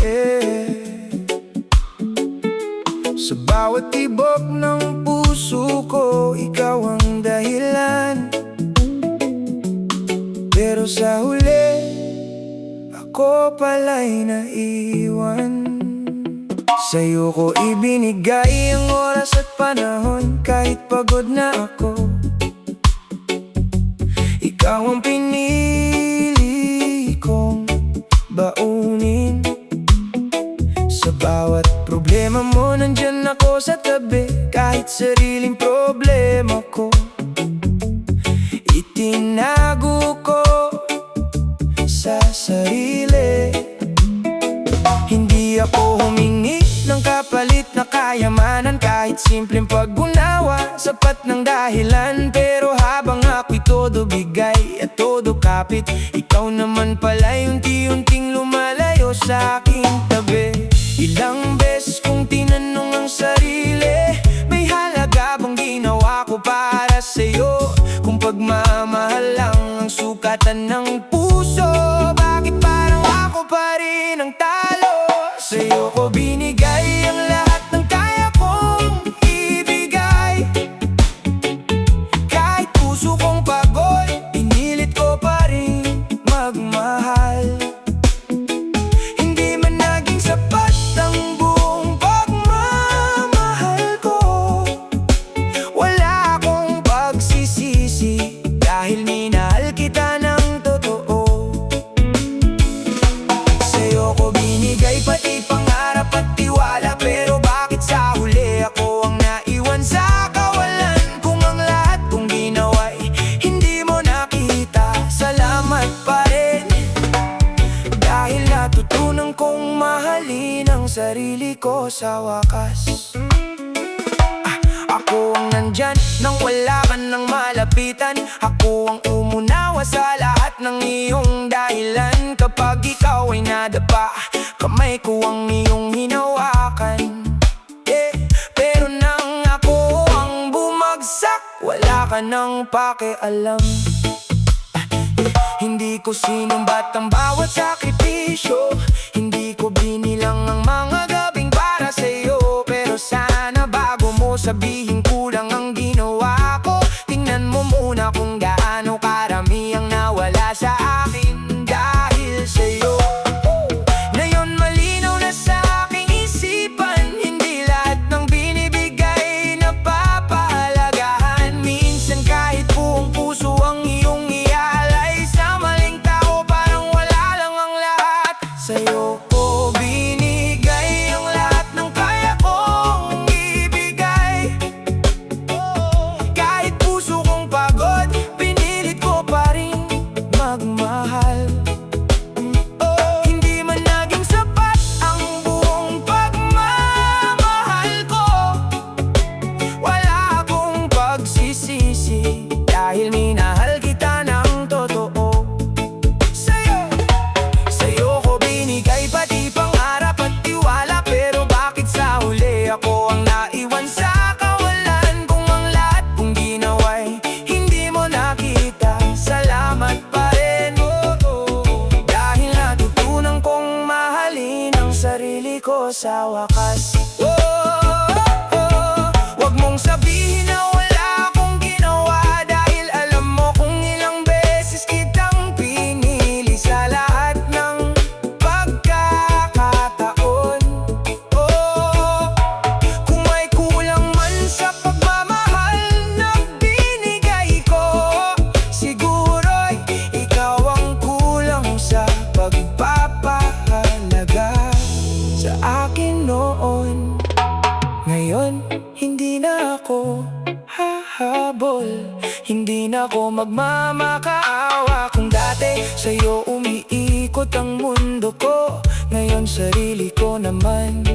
Yeah. Sa bawat tibok ng puso ko, ikaw ang dahilan. Pero sa huli, ako pala'y naiwan. Sa'yo ko ibinigay ang oras at panahon, kahit pagod na ako. Ikaw ang pinili kong baunin. Sa bawat problema mo, nandyan ako sa tabi. Kahit sariling problema ko, itinago ko sa sarili. Hindi ako humingi ng kapalit na kayamanan, kahit simpleng pag-unawa, sapat ng dahilan. Pero habang ako'y todo bigay at todo kapit, ikaw naman pala'y unti-unting lumalayo sa aking tabi. Ilang beses kong tinanong ang sarili, may halaga bang ginawa ko para sa'yo? Kung pagmamahal lang ang sukatan ng puso, bakit parang ako pa rin ang talo? Sa'yo ko binigay ang lahat ng kaya kong ibigay. Kahit puso kong pagod, pinilit ko pa rin magmahal. Hindi man naging sapat ang buong pagmamahal ko, wala akong pagsisisi, dahil minahal kita ng totoo. Sa'yo ko binigay pati pangarap at tiwala, pero bakit sa huli ako ang naiwan sa kawalan? Kung ang lahat kong ginawa'y hindi mo nakita, salamat pa rin, dahil natutunan kong mahalin ang sarili ko sa wakas. Ako ang nandyan nang wala ka nang malapitan. Ako ang umunawa sa lahat ng iyong dahilan. Kapag ikaw ay nadapa, kamay ko ang iyong hinawakan. Pero nang ako ang bumagsak, wala ka nang pakialam. Hindi ko sinumbat ang bawat sakripisyo, hindi ko binilang ang mga gabing para sa'yo. Pero sana bago mo sabihin kulang ang ginawa ko, tingnan mo muna kung gaano karami ang nawala sa akin dahil sa'yo. Ngayon malinaw na sa aking isipan, hindi lahat ng binibigay napapahalagahan. Minsan kahit buong puso ang iyong ialay sa maling tao, parang wala lang ang lahat. Sa'yo ko binigay ang lahat ng kaya kong ibigay. Kahit puso kong pagod, pinilit ko pa rin magmahal. Hindi man naging sapat ang buong pagmamahal ko, wala akong pagsisisi, dahil minahal kita ng totoo. Sa'yo ko binigay pati pangarap at tiwala, pero bakit sa huli ako ang naiwan sa kawalan? Kung ang lahat kong ginawa'y hindi mo nakita, salamat pa rin, dahil natutunan kong mahalin ang sarili ko sa wakas. Wag mong sabihin na wala akong ginawa, dahil alam mo kung ilang beses kitang pinili sa lahat ng pagkakataon. Kung may kulang man sa pagmamahal na binigay ko, siguro'y ikaw ang kulang sa pagpapahalaga sa akin noon. Ngayon, hindi na ako hahabol, hindi na ako magmamakaawa. Kung dati sa'yo umiikot ang mundo ko, ngayon sarili ko naman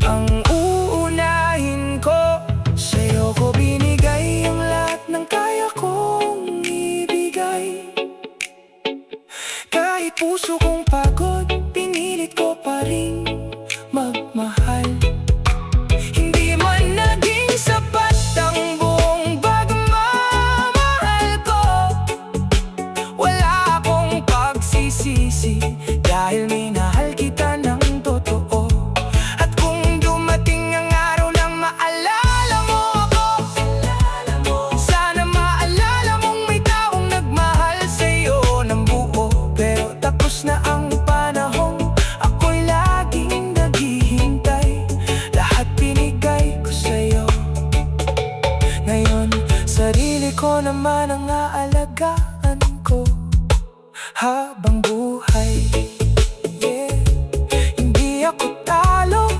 ang uunahin ko. Sa'yo ko binigay ang lahat ng kaya kong ibigay. Kahit puso kong pagod, pinilit ko pa rin magmahal. Hindi man naging sapat ang buong pagmamahal ko, wala akong ko habang buhay. Yeah. Hindi ako talo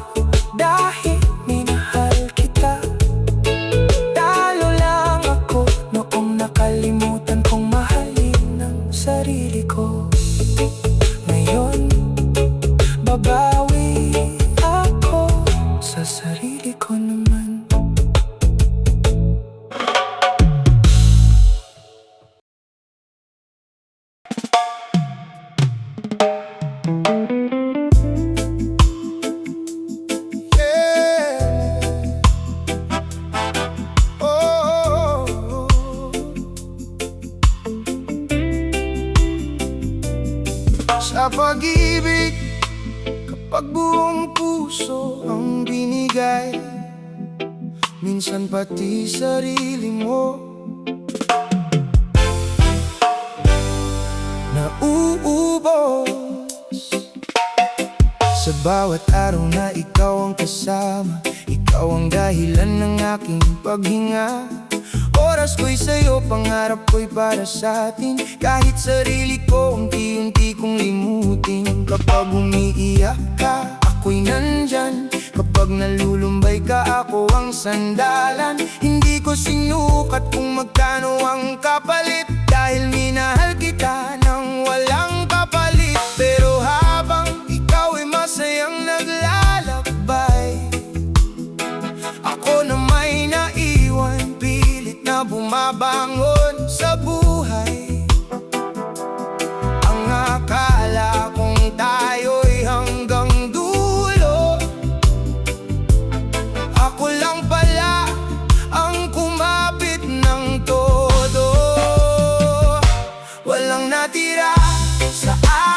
dahil minahal kita. Talo lang ako noong nakalimutan kong mahalin ang sarili ko. Ngayon, babawi ako sa sarili ko naman. Sa pag-ibig, kapag buong puso ang binigay, minsan pati sarili mo nauubos. Sa bawat araw na ikaw ang kasama, ikaw ang dahilan ng aking paghinga. Oras ko'y sa'yo, pangarap ko'y para sa atin. Kahit sarili ko, unti-unti kong limutin. Kapag umiiyak ka, ako'y nandyan. Kapag nalulumbay ka, ako ang sandalan. Hindi ko sinukat kung magkano ang kapalit, dahil minahal kita ng walang kapalit. Pero habang ikaw ay masayang naglalakbay, ako na may naiwan, pilit na bumabangon sa buhay. Ang akala kong tayo'y hanggang dulo, ako lang pala ang kumapit ng todo. Walang natira sa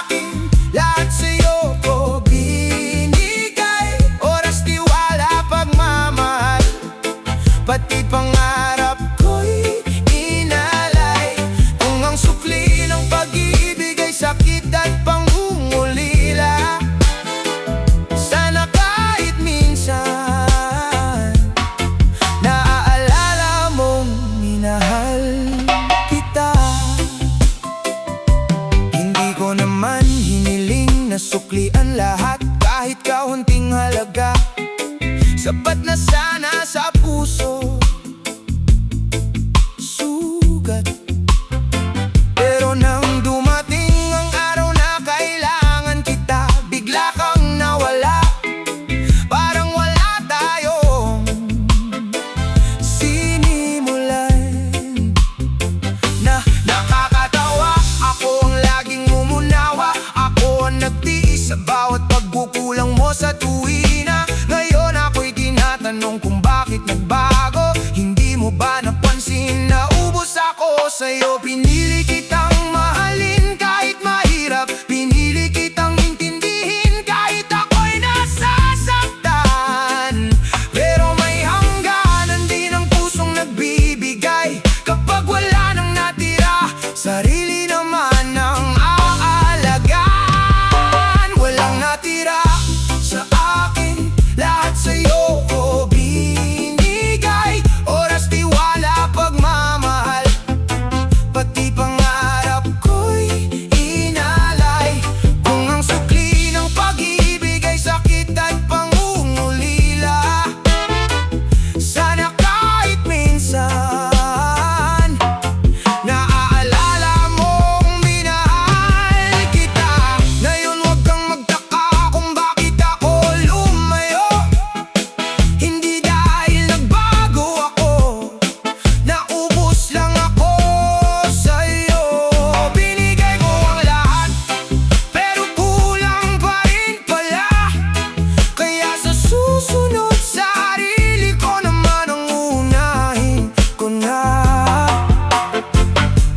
akin, lahat sa'yo ko binigay. Oras, tiwala, pagmamahal, pati pangarap ko'y inalay. Kung ang sukli ng pag-ibig ay sakit at pangungulila, sana kahit minsan naaalala mong minahal kita. Hindi ko naman hiniling na suklian lahat, kahit kaunting halaga, sapat na sana sa puso sugat. Pero nang dumating ang araw na kailangan kita, bigla kang nawala. Parang wala tayong sinimulan. Na nakakatawa, ako ang laging umunawa. Ako ang nagtiis sa bawat pagkukulang mo sa tuwina. Ngayon ako'y tinatanong kung bakit nagbago. Hindi mo ba napansin na ubos ako sa'yo? Pinili kitang mahalin kahit mahirap, pinili kitang intindihin kahit ako'y nasasaktan. Pero may hangganan din ang pusong nagbibigay. Kapag wala nang natira, sarili naman ang aalagaan. Walang natira sa akin, lahat sa'yo ko binigay. Oras, tiwala, pagmamahal, pati pangarap ko'y inalay. Kung ang sukli ng pag-ibig ay sakit at pangungulila, sana kahit minsan naaalala mong minahal kita. Ngayon huwag kang magtaka kung bakit ako lumayo. Hindi dahil nagbago ako, naubos lang ako sa'yo. Binigay ko ang lahat, pero kulang pa rin pala. Kaya sa susunod, sarili ko naman ang unahin ko na.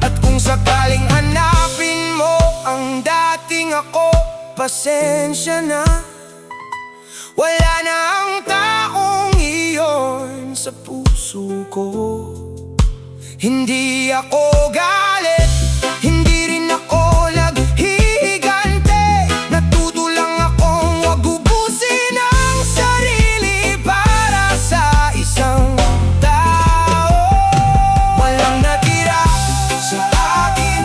At kung sakaling hanapin mo ang dating ako, pasensya na. Wala na ang taong iyon sa puso ko. Hindi ako galit, hindi rin ako naghihigante. Natuto lang akong wag ubusin ang sarili para sa isang tao. Walang natira sa akin,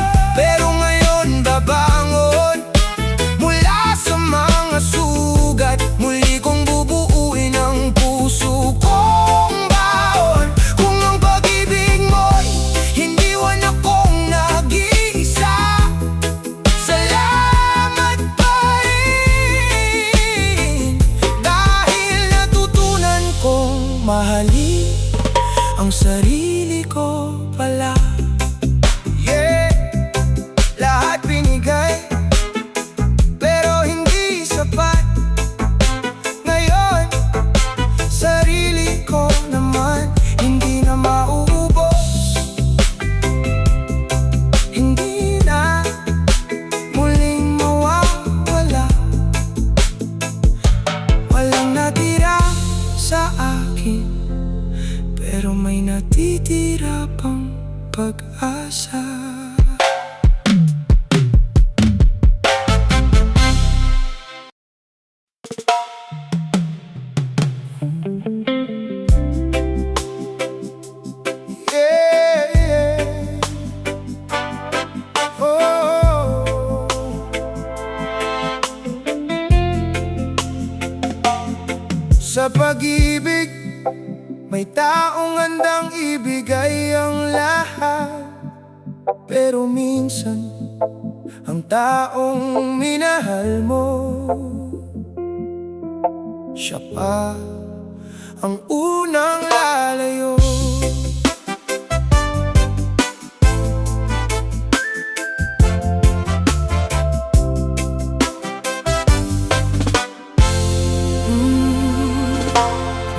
lahat binigay, pero hindi sapat. Ngayon, sarili ko naman hindi na mauubos, hindi na muling mawawala. Walang natira sa akin, pero may natitira pang pag-asa. Yeah, yeah. Oh. Sa pag-ibig, may taong handang ibigay ang lahat, pero minsan, ang taong minahal mo, siya pa ang unang lalayo.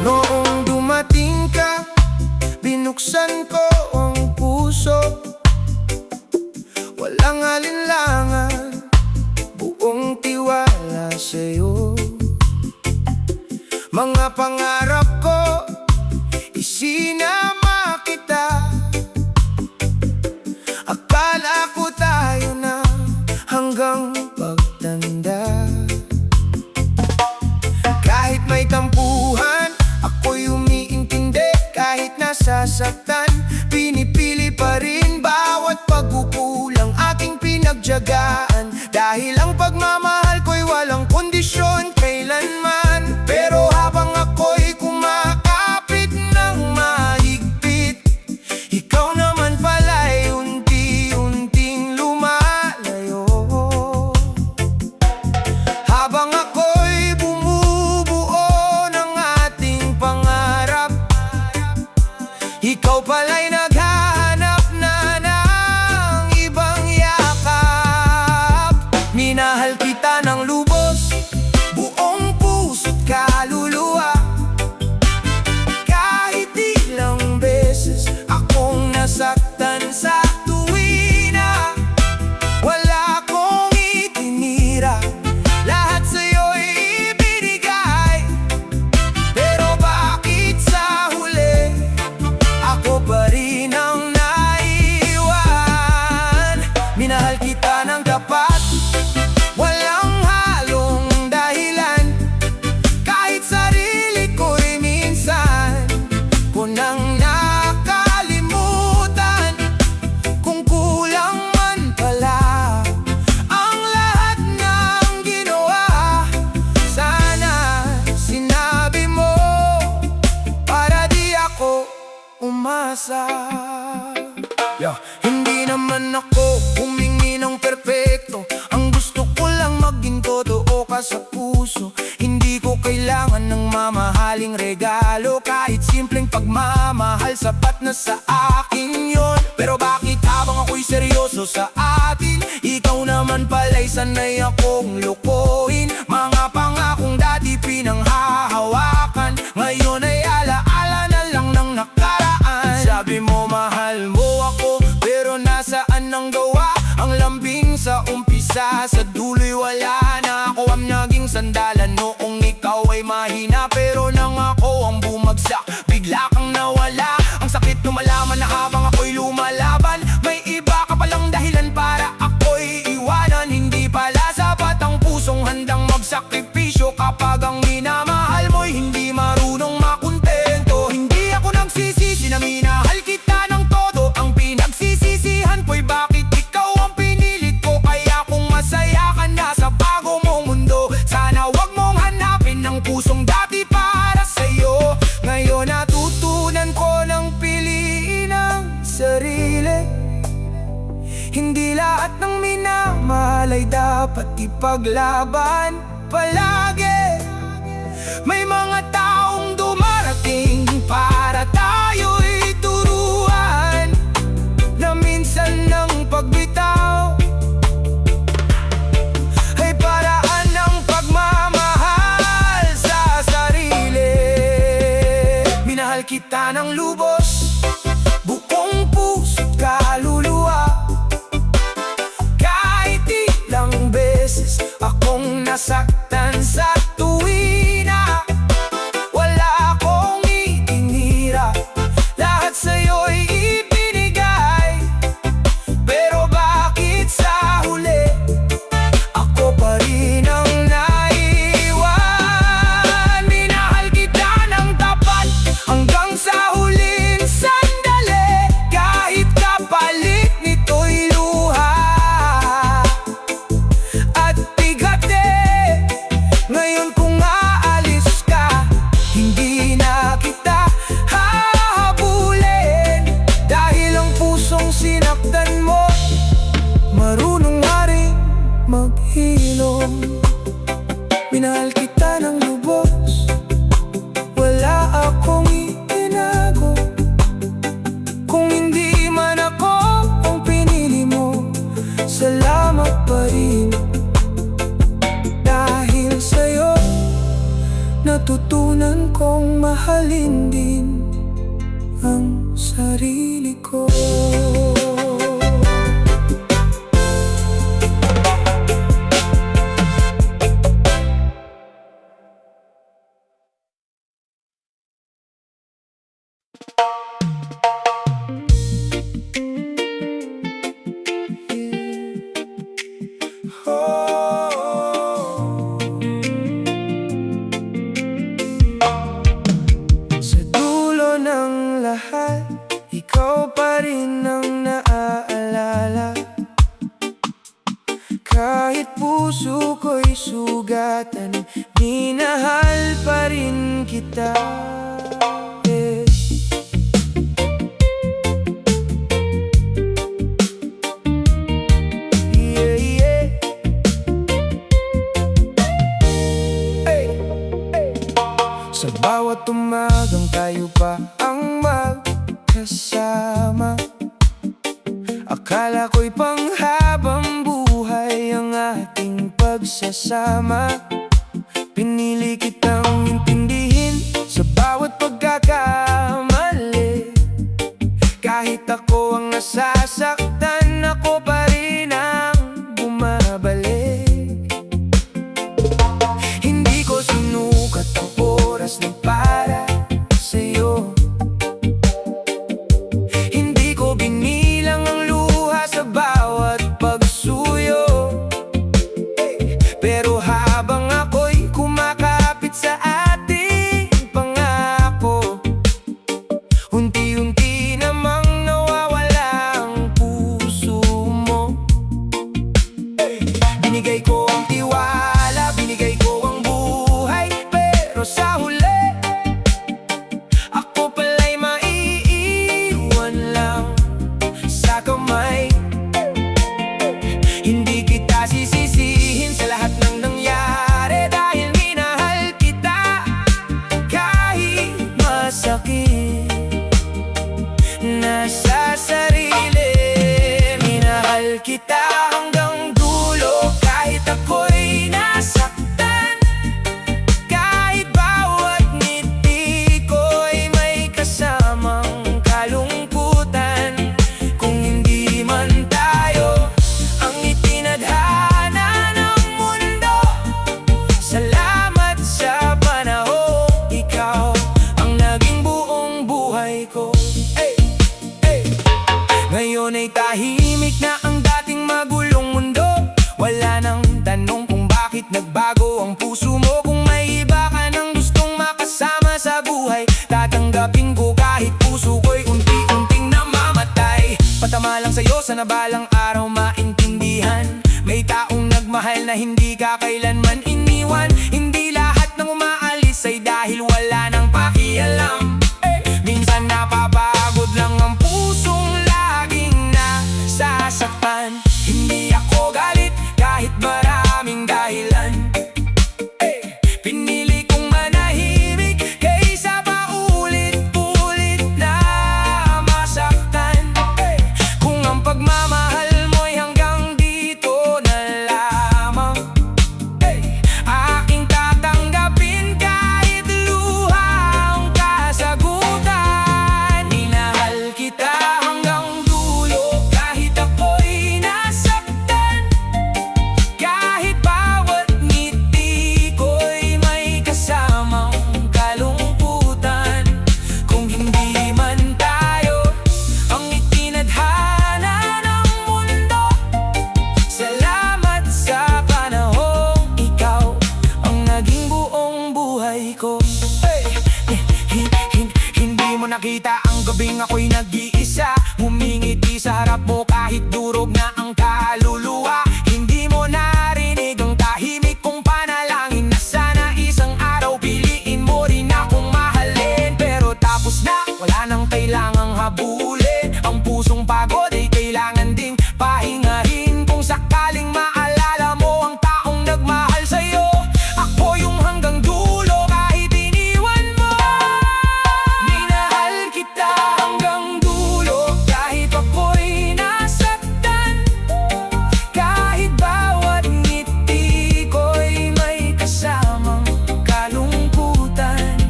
Noong dumating ka, binuksan ko ang puso. Walang alinlangan, buong tiwala sa'yo. Mga pangarap ko, isinama kita. Akala ko tayo na hanggang pagtanda. Kahit may tampuhan, ako'y umiintindi. Kahit nasasaktan, pinipili pa rin bawat pagkukulang aking pinagtiyagaan. Dahil ang pagmamahal ko'y walang kondisyon kailanman. Pero habang ako'y kumakapit ng mahigpit, ikaw naman pala'y unti-unting lumalayo. Habang ako'y bumubuo ng ating pangarap, ikaw pala'y naghahanap na ng ibang yakap. Minahal kita ng lubos, buong puso't kaluluwa. Kahit ilang beses akong nasaktan sa tuwina, wala akong itinira, lahat sa'yo'y ibinigay. Pero bakit sa huli, ako pa rin ang naiwan? Minahal kita ng tapat, walang halong dahilan. Kahit sarili ko'y minsan ko nang nakalimutan. Kung kulang man pala ang lahat ng ginawa, sana sinabi mo para di ako umasa. Hindi naman ako humingi ng perpekto, ang gusto ko lang maging totoo ka sa puso. Hindi ko kailangan ng mamahaling regalo, kahit simpleng pagmamahal sapat na sa akin yon. Pero bakit habang ako'y seryoso sa atin, ikaw naman pala'y sanay akong lokohin? Mga pangakong dati pinanghahawakan, ngayon ay alaala na lang ng nakaraan. Sabi mo mahal mo ako, pero nasaan ang gawa? Ang lambing sa umpisa, sa dulo'y wala na. Ako ang naging sandalan noong ikaw ay mahina, pero nang ako ang bumagsak, bigla kang nawala. Ang sakit nung malaman na habang ako'y lumalaban, may iba ka palang dahilan para ako'y iwanan. Hindi pala sapat ang pusong handang magsakripisyo kapag ang minamahal mo'y hindi marunong makontento. Hindi ako nagsisisi na minahal kita ng todo, ang pinagsisisihan ko'y bakit ikaw ang pinilit ko. Kaya kung masaya ka na sa bago mong mundo, sana wag mong hanapin ng pusong dati para sa'yo. Ngayon natutunan ko ng piliin ang sarili. Hindi lahat ng minamahal ay dapat ipaglaban palagi. May mga taong dumarating para tayo'y turuan, na minsan ng pagbitaw kita ng lubos, buong puso't kaluluwa. Kahit ilang beses akong nasaktan sa tuwina, wala akong itinira, lahat sa'yo'y ibinigay. Pero bakit sa huli ako pa rin ang naiwan? Minahal kita ng tapat hanggang sa huling sandali, kahit kapalit nito'y luha at bigati. Ngayon kung aalis ka, hindi na kita hahabulin, dahil ang pusong sinaktan mo marunong nga rin maghilom. Minahal kita ng lubos, wala akong itinago. Kung hindi man ako ang pinili mo, salamat pa rin. Dahil sa'yo, natutunan kong mahalin din ang sarili ko. Sa dulo ng lahat, ikaw pa rin ang naaalala. Kahit puso ko'y sugatan, minahal pa rin kita. Yeah, yeah. Sa bawat umagang tayo pa ang magkasama, akala ko'y panghabang buhay ang ating pagsasama. Pinili kitang intindihin sa bawat pagkakamali. Kahit ako ang nasasaktan, ako pa rin ang bumabalik. Hindi ko sinukat ang oras ng para sa'yo, hindi ko binilang ang luha sa bawat pagsuyo. Pero habang ako'y kumakapit sa ating pangako, unti-unti namang nawawala ang puso mo. Binigay ko ang tiwala, binigay ko ang buhay, pero sa huli ako pala'y maiiwan lang sa kamay. Hindi kita sisisihin sa lahat ng nangyari, dahil minahal kita kahit masakit na sa sarili. Minahal kita hanggang dulo, kahit ako'y nasaktan. Kahit bawat ngiti ko'y may kasamang kalungkutan. Kung hindi man tayo ang itinadhana ng mundo, salamat sa panahon. Ikaw ang naging buong buhay ko. Ngayon ay tahimik na ang dating magulong mundo. Wala nang tanong kung bakit nagbago ang puso mo. Kung may iba ka nang gustong makasama sa buhay, tatanggapin ko kahit puso ko'y unti-unting namamatay. Patama lang sa'yo, sana balang araw maintindihan. May taong nagmahal na hindi ka kailanman iniwan. Hindi lahat ng umaalis ay dahil wala nang pakialam. Minsan napapagod lang ang pusong laging nasasaktan. Hindi ako galit kahit maraming dahilan. Pinili kong manahimik kaysa paulit-ulit na masaktan. Kung ang pagmamahal mo'y hanggang dito na lamang, nakita ang gabing ako'y nag-iisa. Humingiti sa harap mo kahit durog na ang kaluluwa. Hindi mo narinig ang tahimik kong panalangin na sana isang araw piliin mo rin akong mahalin. Pero tapos na, wala nang kailangang habulin. Ang pusong pagod ay kailangan ding pahingahin. Kung sakaling maalala mo ang taong nagmahal sa'yo, ako yung hanggang dulo kahit iniwan mo. Minahal kita hanggang dulo kahit ako'y nasaktan. Kahit bawat ngiti ko'y may kasamang kalungkutan.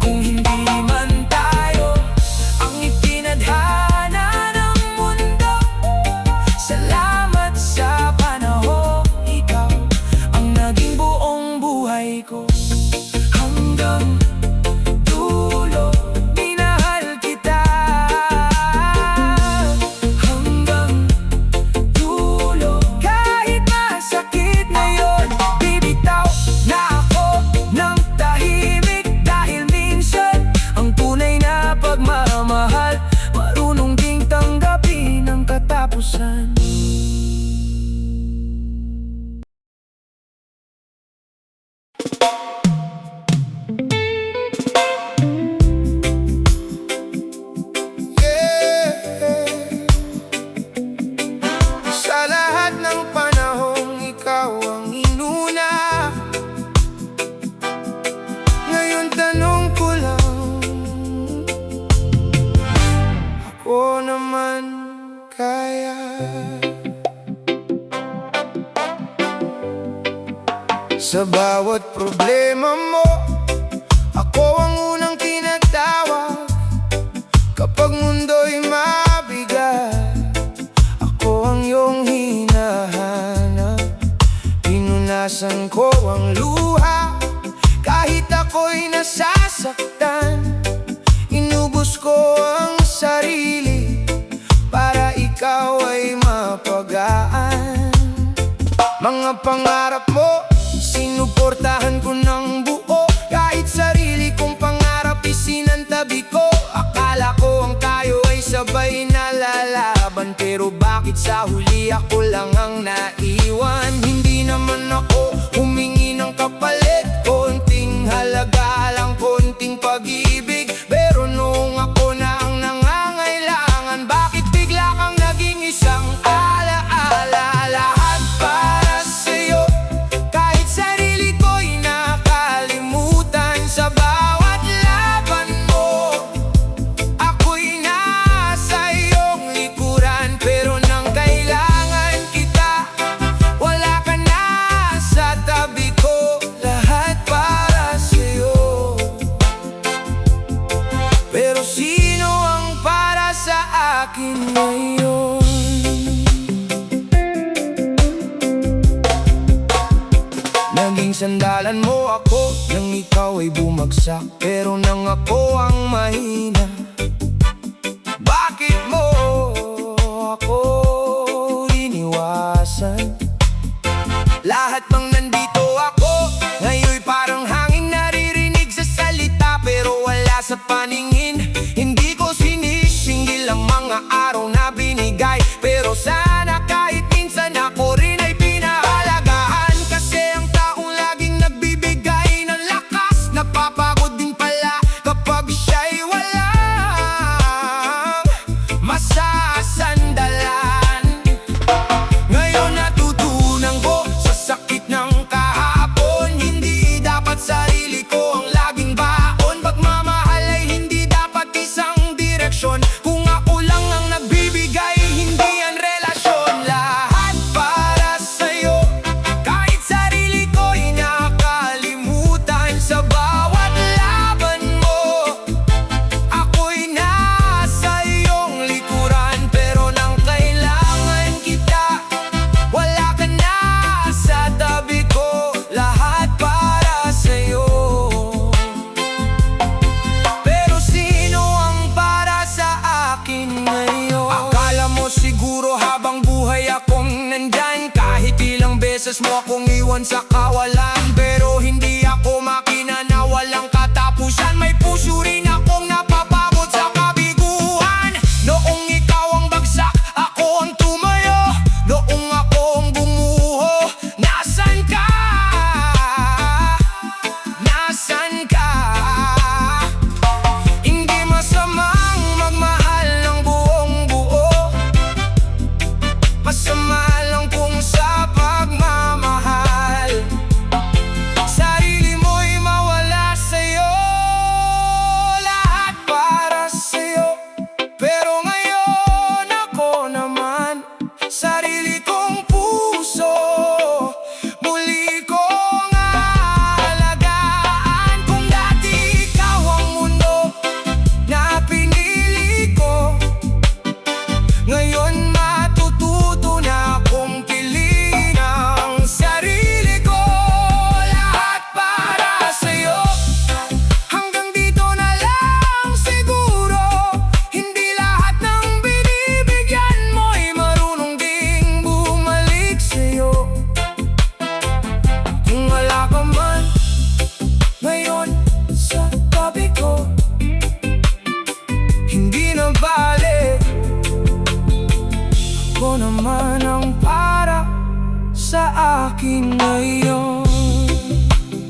Kung hindi man tayo ang itinadhana ng mundo, salamat sa panahon. Ikaw ang naging buong buhay ko hanggang dulo. Minahal kita hanggang dulo. Kahit masakit ngayon, bibitaw na ako ng tahimik. Dahil minsan ang tunay na pagmamahal marunong ding tanggapin ang katapusan. Sa lahat ng panahong ikaw ang inuna. Ngayon tanong ko lang, ako naman kaya? Sa bawat problema mo, ako ang unang tinatawag. Kapag mundo'y mabigat, ako ang iyong hinahanap. Pinunasan ko ang luha kahit ako'y nasasaktan. Inubos ko ang sarili para ikaw ay mapagaan. Mga pangarap mo, sinuportahan ko ng buo. Kahit sarili kong pangarap isinantabi ko. Akala ko ang tayo ay sabay na lalaban, pero bakit sa huli ako lang ang naiwan? Hindi naman ako humingi ng kapalit, konting halaga lang, konting pag-ibig. Pero noong ako na ang nangangailangan, bakit bigla kang naging isang alaala? Lahat para sa'yo, kahit sarili ko'y nakalimutan. Sa bawat laban mo, ako'y nasa iyong likuran. Pero nang kailangan kita, wala ka na sa tabi ko. Lahat para sa'yo. Pero sino ang para sa akin ngayon? Naging sandalan mo ako nang ikaw ay bumagsak. Pero nang ako ang mahina, bakit mo ako iniwasan? Lahat bang nandito ako ngayon'y parang hangin naririnig sa salita, pero wala sa paningin. Hindi ko sinisinggil ang mga araw na binigay, pero sana kahit minsan ako rin ay pinahalagahan. Kasi ang taong laging nagbibigay ng lakas, napapagod din pala kapag siya'y walang masasandalan. Ngayon natutunan ko sa sakit ng kahapon, hindi dapat sarili ko ang laging baon. Pagmamahal ay hindi dapat isang direksyon. Kung ako lang ang nagbibigay, hindi yan relasyon. Lahat para sa'yo, kahit sarili ko'y nakalimutan. Sa bawat laban mo, ako'y nasa iyong likuran. Pero nang kailangan kita, wala ka na sa tabi ko. Lahat para sa'yo. Pero sino ang para sa akin ngayon? Akala mo siguro habang buhay akong nandyan, kahit ilang beses mo akong iwan sa kawalan. Pero hindi ako makina na walang katapusan. May puso rin akong napapagod sa sa akin ngayon.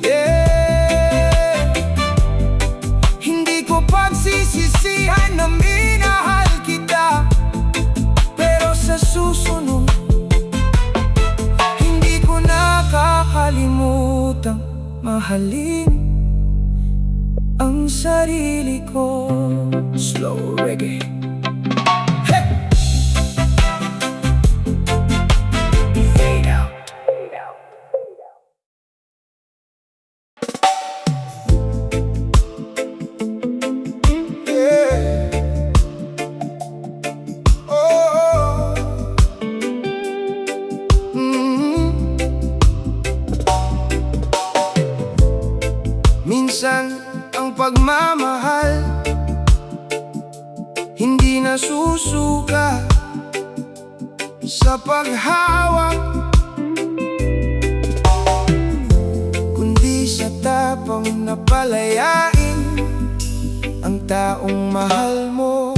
Yeah. Hindi ko pagsisisihan na minahal kita, pero sa susunod hindi ko nakakalimutang mahalin ang sarili ko. Slow reggae. Fade out. Yeah. Oh. Minsan ang pagmamahal hindi nasusuka sa paghawak, kundi sa tapang na palayain ang taong mahal mo.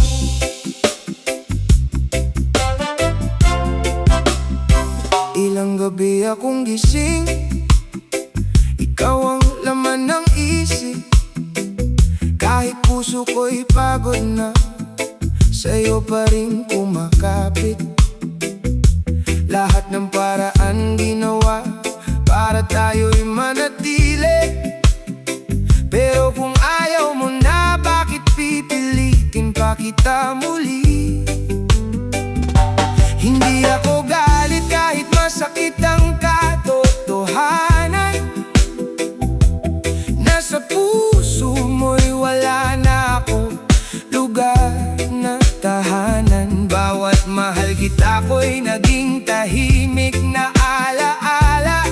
Ilang gabi akong gising, ikaw ang laman ng isip. Kahit puso ko'y pagod na, sa'yo pa rin kumakapit. Lahat ng paraan ginawa para tayo'y manatili, pero kung ayaw mo na, bakit pipilitin pa kita muli? Hindi ako galit kahit masakit ang katotohanan. Nasa puso mo'y wala na ako lugar na tahanan. Bawat mahal kita ko'y naging tahimik na alaala,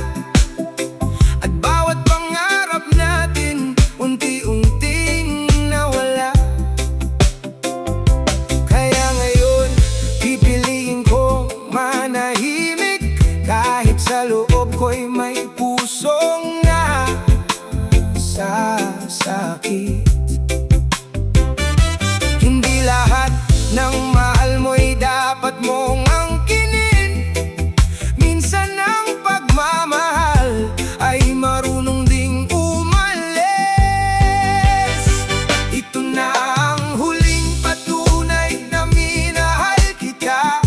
at bawat pangarap natin unti-unting nawala. Kaya ngayon pipiliin ko manahimik, kahit sa loob ko'y may pusong nasasakit. Hindi lahat ng mahal mo'y dapat mong angkinin. Minsan ang pagmamahal ay marunong ding umalis. Ito na ang huling patunay na minahal kita.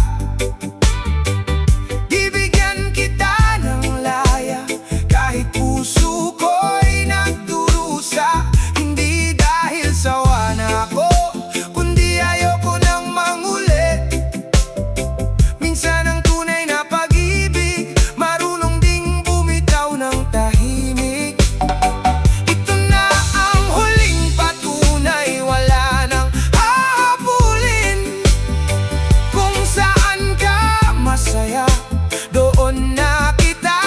Bibigyan kita ng laya kahit puso ko'y nagdurusa. Hindi dahil sawa na ako, kundi ayoko nang mangulit. Minsan ang tunay na pag-ibig marunong ding bumitaw ng tahimik. Ito na ang huling patunay, wala nang hahabulin. Kung saan ka masaya, doon na kita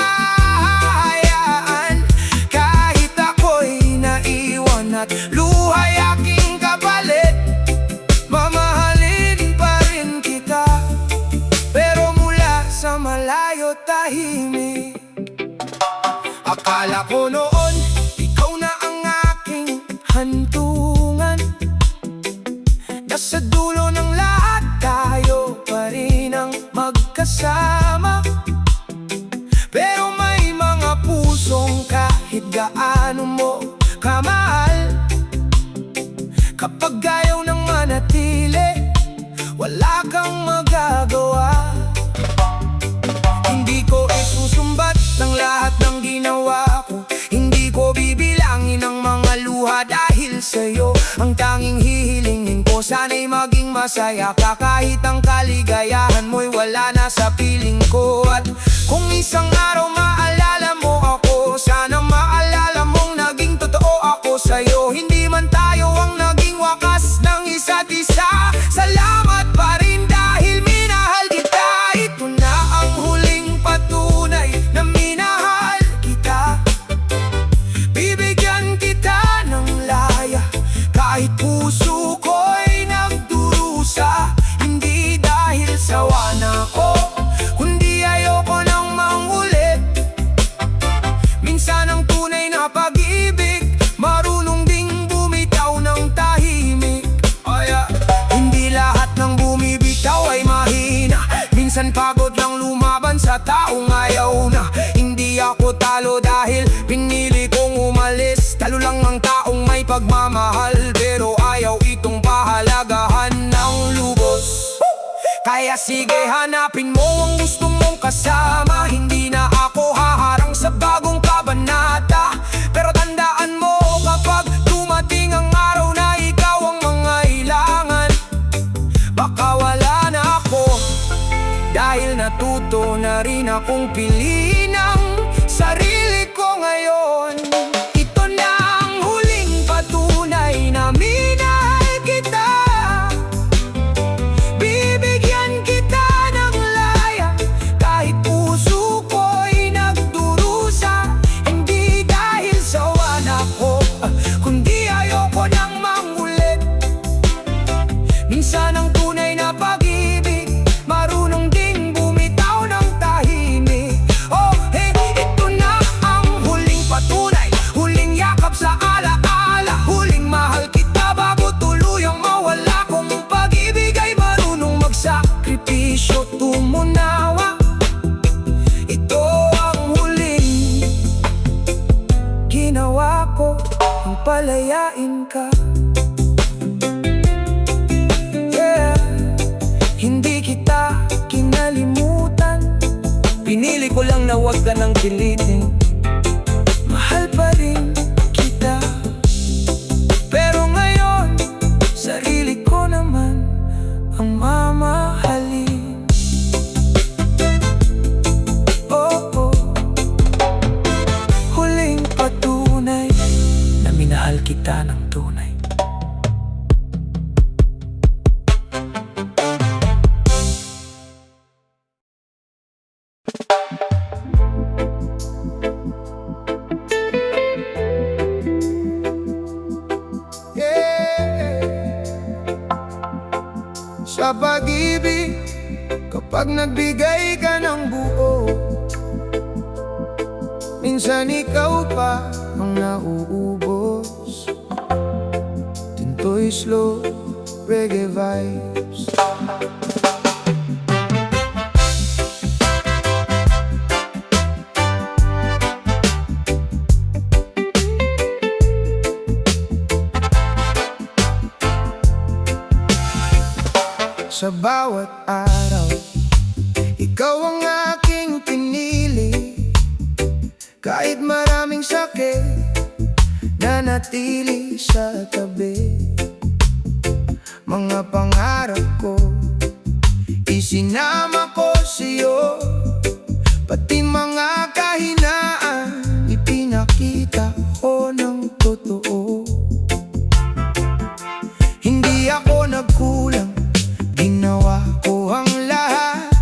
hahayaan. Kahit ako'y naiwan at luhay aking kapalit, mamahalin pa rin kita, pero mula sa malayo tahimik. Akala ko noon ikaw na ang aking hantungan, nasa dulo ng lahat tayo pa rin ang magkasama. Pero may mga pusong kahit gaano mo kamahal, kapag ayaw nang manatili, wala kang magagawa. Hindi ko isusumbat ng lahat ng ginawa ko, hindi ko bibilangin ang mga luha dahil sa'yo. Ang tanging hihilingin ko, sana'y maging masaya ka, kahit ang kaligayahan mo'y wala na sa piling ko. At kung isang araw maalala mo ako, sana maalala mong naging totoo ako sa'yo. Hindi man tayo ang naging wakas ng isa't isa, salamat pa rin dahil minahal kita. Ito na ang huling patunay na minahal kita. Bibigyan kita ng laya kahit puso ko'y nagdurusa. Hindi dahil sawa na ako, kundi ayoko nang mangulit. Minsan ang tunay na pag-ibig marunong ding bumitaw ng tahimik. Hindi lahat ng bumibitaw ay mahina, minsan pagod lang lumaban sa taong ayaw na. Kaya sige, hanapin mo ang gusto mong kasama. Hindi na ako haharang sa bagong kabanata. Pero tandaan mo, kapag dumating ang araw na ikaw ang mangailangan, baka wala na ako. Dahil natuto na rin akong piliin ang sarili ko ngayon. Ito na ang huling patunay na minahal kita. Bibigyan kita ng laya kahit puso ko'y nagdurusa. Hindi dahil sawa na ko, kundi ayoko nang mangulit. Minsan ang tunay na pag-ibig marunong ding bumitaw ng tahimik. Oh, hey, ito na ang huling patunay, huling yakap sa alaala, huling mahal kita bago tuluyang mawala. Kung pag-ibig ay marunong magsakripisyo, tumunawa. Ito ang huling ginawa ko, ang palayain ka. Hindi kita kinalimutan, pinili ko lang na wag ka nang pilitin. Mahal pa rin kita, pero ngayon sarili ko naman ang mamahalin. Oh, oh. Huling patunay na minahal kita ng tunay. Sa pag-ibig, kapag nagbigay ka ng buo, minsan ikaw pa ang nauubos. Tinto'y slow reggae vibes. Sa bawat araw, ikaw ang aking pinili. Kahit maraming sakit, nanatili sa tabi. Mga pangarap ko, isinama ko sa'yo. Pati mga kahinaan, ipinakita ko ng totoo. Hindi ako nagkulang, ginawa ko ang lahat.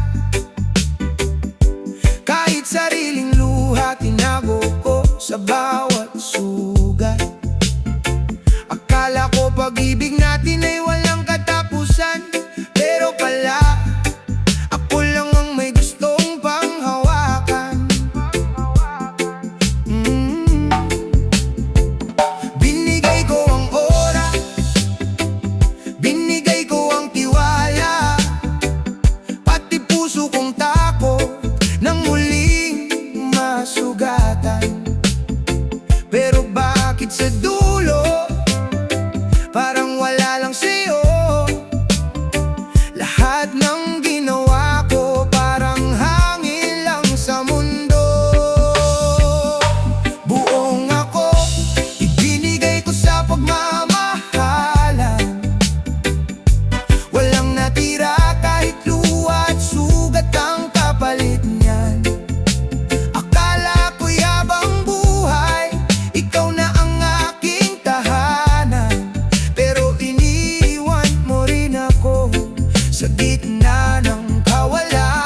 Kahit sariling luha, tinago ko sa bawat sugat. Akala ko pag-ibig natin ay walang katapusan, pero pala ako lang ang may gustong panghawakan. Binigay ko ang oras, binigay ko ang tiwala, pati puso kong takot nang muling masugatan. Pero bakit sa dulo parang wala lang sa'yo? Lahat ng ginawa ko parang hangin lang sa mundo. Buong ako, ibinigay ko sa pagmamahalan. Walang natira kahit luha at sugat ang kapalit niyan. Akala ko yabang buhay, ikaw na ang aking tahanan. Pero iniwan mo rin ako sa gitna ng kawalan.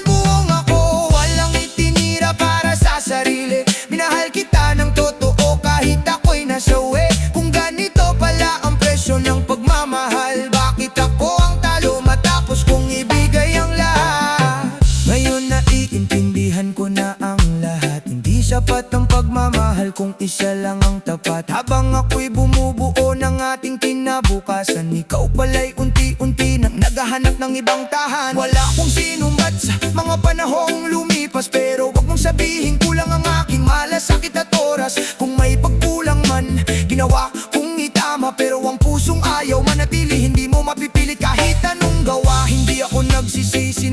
Buong ako, walang itinira para sa sarili. Minahal kita ng totoo kahit ako'y nasawi. Kung ganito pala ang presyo ng pagmamahal, bakit ako ang talo matapos kong ibigay ang lahat? Ngayon naiintindihan ko na ang lahat. Hindi sapat ang pagmamahal kung isa lang ang tapat. Habang ako'y bumubuo ng ating kinabukasan, ikaw pala'y unti-unti nang naghahanap ng ibang tahan. Wala akong sinumat sa mga panahong lumipas, pero wag mong sabihin kulang ang aking malasakit at oras. Kung may pagkulang man, ginawa kong itama, pero ang pusong ayaw manatili. Hindi mo mapipilit kahit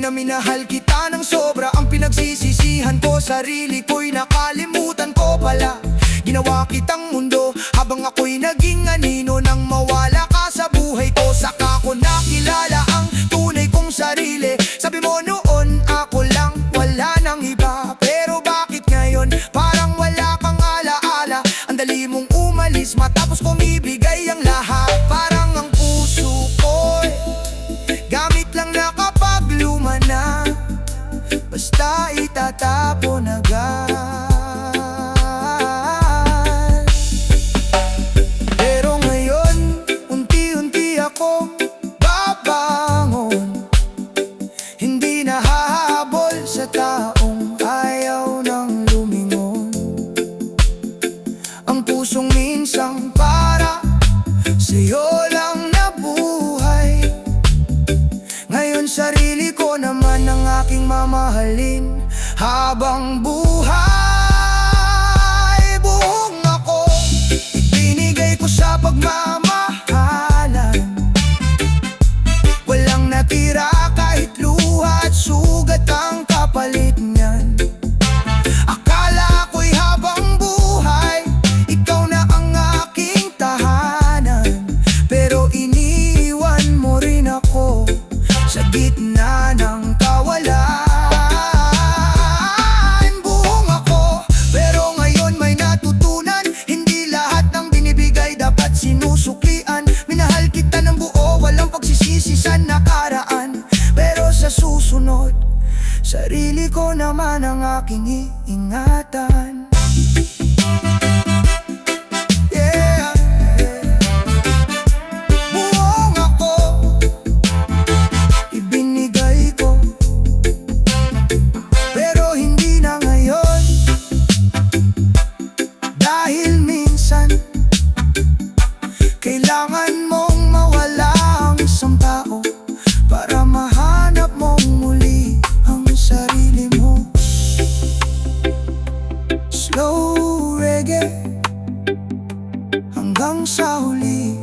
na minahal kita ng sobra. Ang pinagsisisihan ko, sarili ko'y nakalimutan ko pala. Ginawa kitang mundo habang ako'y naging anino. Nang mawala ka sa buhay ko, saka ko nakilala ang tunay kong sarili. Sabi mo noon ako lang, wala nang iba. Pero bakit ngayon parang wala kang alaala? Ang dali mong umalis matapos kong ibigay ang lahat. Parang ang puso ko'y gamit lang na kapag luma na, basta itatapon agad. Pero ngayon, unti-unti ako babangon. Hindi nahahabol sa taong ayaw nang lumingon. Ang pusong minsang para sa'yo lang nabuhay, ngayon sarili ko naman ang aking mamahalin. Habang buhay, buong ako ibinigay ko sa pagmamahalan. Walang natira kahit luha at sugat ang kapalit niyan. Akala ko'y habang buhay, ikaw na ang aking tahanan. Pero iniwan mo rin ako sa gitna ng kawalan. Buong ako, pero ngayon may natutunan. Hindi lahat ng binibigay dapat sinusuklian. Minahal kita ng buo, walang pagsisisi sa nakaraan. Pero sa susunod, sarili ko naman ang aking iingatan. Yeah. Buong ako ibinigay ko, pero hindi na ngayon. Dahil minsan kailangan mong mawala ang isang tao para mahanap mong muli ang sarili mo. Slow reggae hanggang sa huli.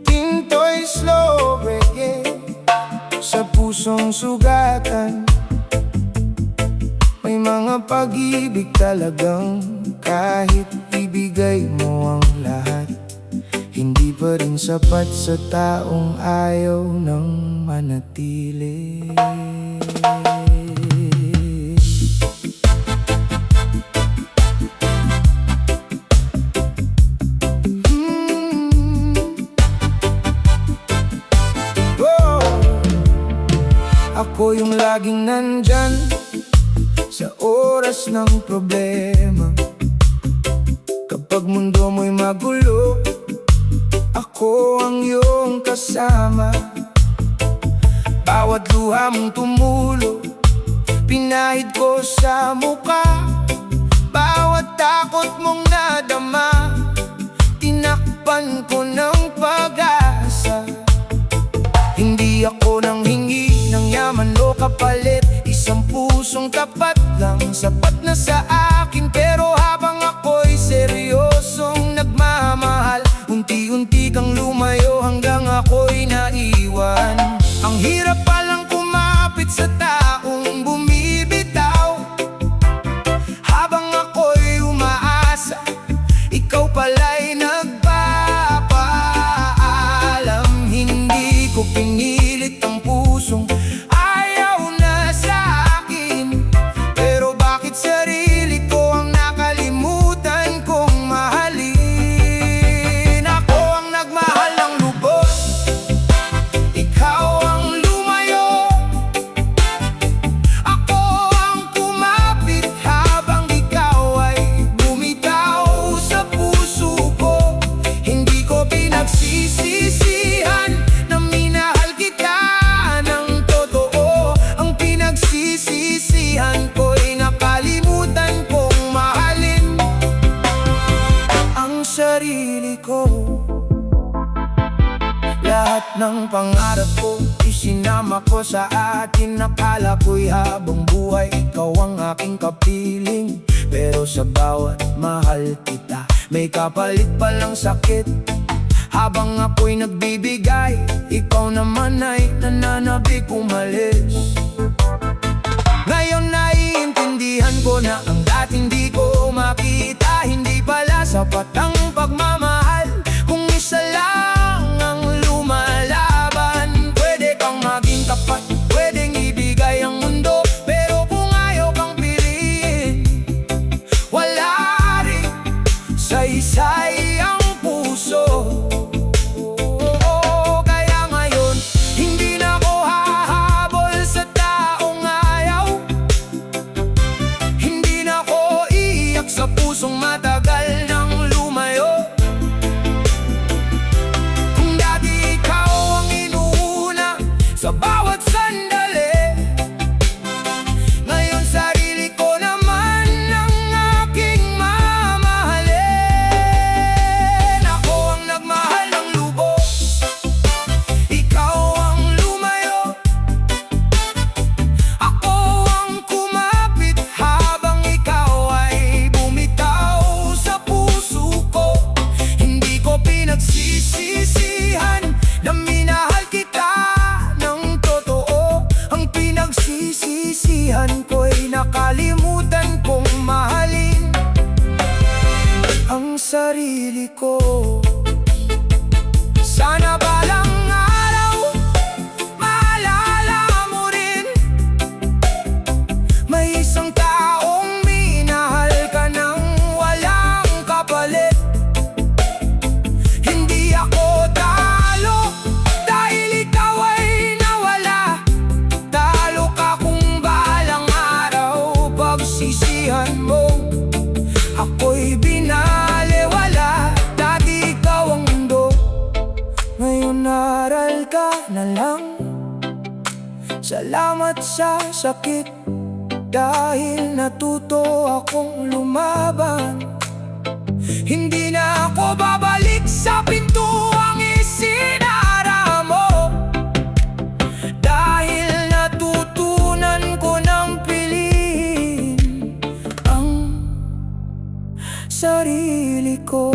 Tinto'y slow reggae sa pusong sugatan. May mga pag-ibig talagang kahit ibigay mo ang lahat, hindi pa rin sapat sa taong ayaw nang manatili. Ako yung laging nandyan sa oras ng problema. Kapag mundo mo'y magulo, ako ang iyong kasama. Bawat luha mong tumulo, pinahid ko sa muka. Bawat takot mong nadama, tinakpan ko ng pag-asa. Hindi ako nang hingi ng yaman o kapalit, isang pusong tapat lang sapat na sa akin. Pero habang ako'y seryosong nagmamahal, unti-unti kang lumayo hanggang ako'y naiwan. Ang hirap palang kumapit sa taong bumibitaw. Habang ako'y umaasa, ikaw pala'y nagpapaalam. Hindi ko pinilit ang pusong ayaw na sa akin. Pero bakit sarili ko ang nakalimutan kong mahalin? Ako ang nagmahal Lahat ng pangarap ko, isinama ko sa atin. Nakala ko'y habang buhay, ikaw ang aking kapiling. Pero sa bawat mahal kita, may kapalit palang sakit. Habang ako'y nagbibigay, ikaw naman ay nananabik umalis. Ngayon naiintindihan ko na ang dating di ko makita. Hindi pala sapat ang pagmamahal kung isa lang ang lumalaban. Pwede kang maging tapat, pwedeng ibigay ang mundo, pero kung ayaw kang piliin, wala rin saysay ang puso. Kaya ngayon, hindi na ako hahabol sa taong ayaw. Hindi na ako iiyak sa pusong matagal nang lumayo. Kung dati ikaw ang inuuna sa bawat sandali, ngayon sarili ko naman ang aking mamahalin. Ako ang nagmahal ng lubos, ikaw ang lumayo. Ako ang kumapit habang ikaw ay bumitaw sa puso ko. Hindi ko pinagsisisihan na minahal kita ng totoo. Ang pinagsisisihan ko'y nakalimutan kong mahalin ang sarili ko. Sana balang araw, maalala mo rin, may isang taong minahal ka ng walang kapalit. Hindi ako talo dahil ikaw ay nawala. Talo ka kung balang araw pagsisihan mo ako'y binalewala. Dati ikaw ang mundo, ngayon aral ka na lang. Salamat sa sakit, dahil natuto akong lumaban. Hindi na ako babalik sa pintuang isinara mo, dahil natutunan ko ng piliin ang sarili ko.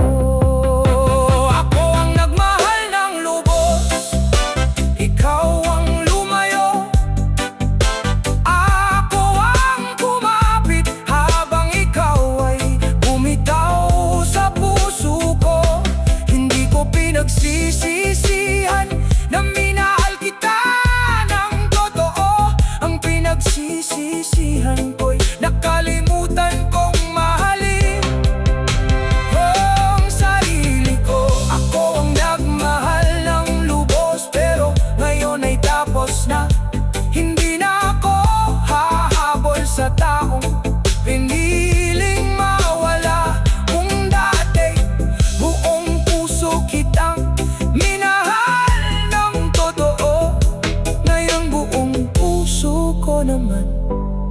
Ako ang nagmahal ng lubos, ikaw ang lumayo. Ako ang kumapit habang ikaw ay bumitaw sa puso ko. Hindi ko pinagsisisihan na minahal kita ng totoo. Ang pinagsisisihan ko'y nakalimutan kong mahalin ang sarili ko. Ako ang nagmahal ng lubos, pero ngayon ay tapos na. Hindi na ako hahabol sa taong piniling mawala. Kung dati buong puso kitang minahal ng totoo, ngayon buong puso ko naman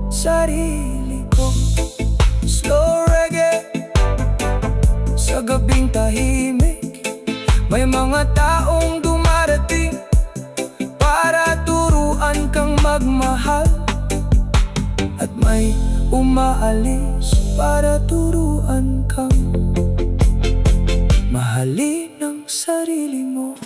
sarili ko. Slow reggae sa gabing tahimik, may mga taong dumarating para turuan kang magmahal, at may umaalis para turuan kang mahalin ang sarili mo.